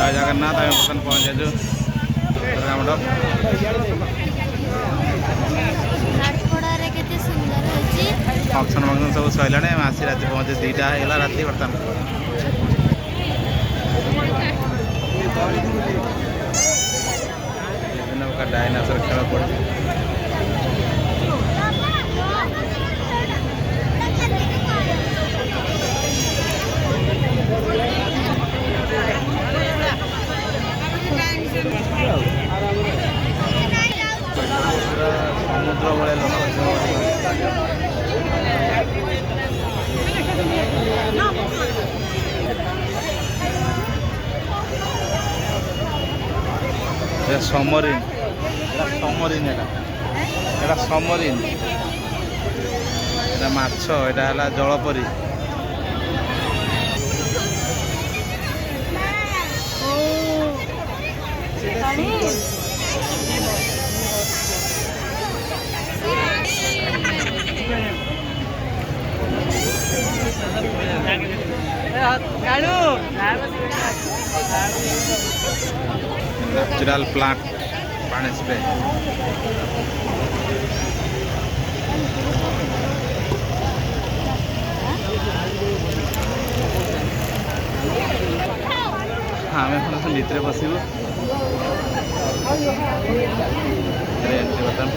जय जगन्नाथ आम बर्तमान पहुँच जाइए दुर्गा मंडप फंक्शन फंक्शन सब सैला आसी राति पहुँचे 2टा होगा राति बर्तमान विभिन्न प्रकार डायनासोर खेल पड़े समुद्र भाई लोक समरीन समरीन एटा समरीन एटा माछ एटा है जलपरी नेचुरल प्लांट पानी स्प्रे हाँ आम भितर बसबू बर्तमान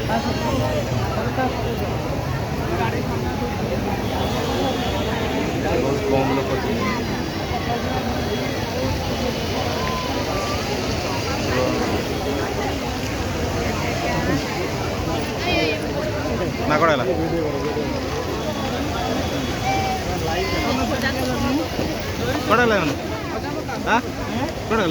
बहुत कम लोग ना कड़ा कड़ा हाँ कड़ा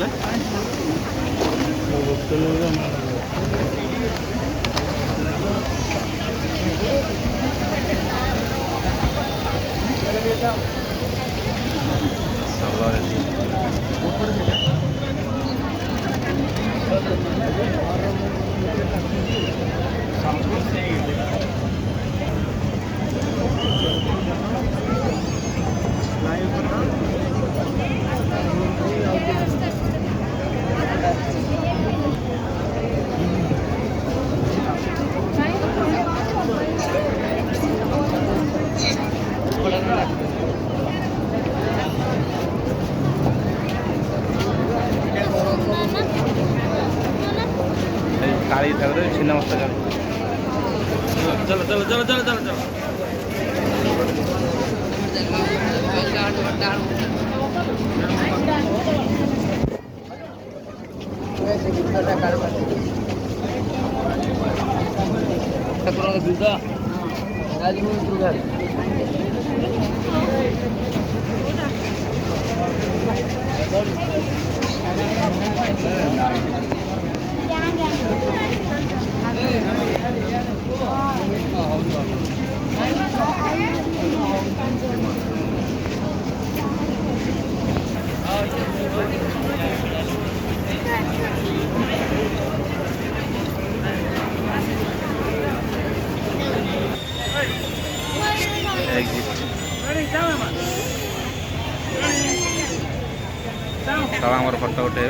काली ठाकुर छिन्न मस्त चलो चलो चलो चलो चलो चलो सब आम फटो उठे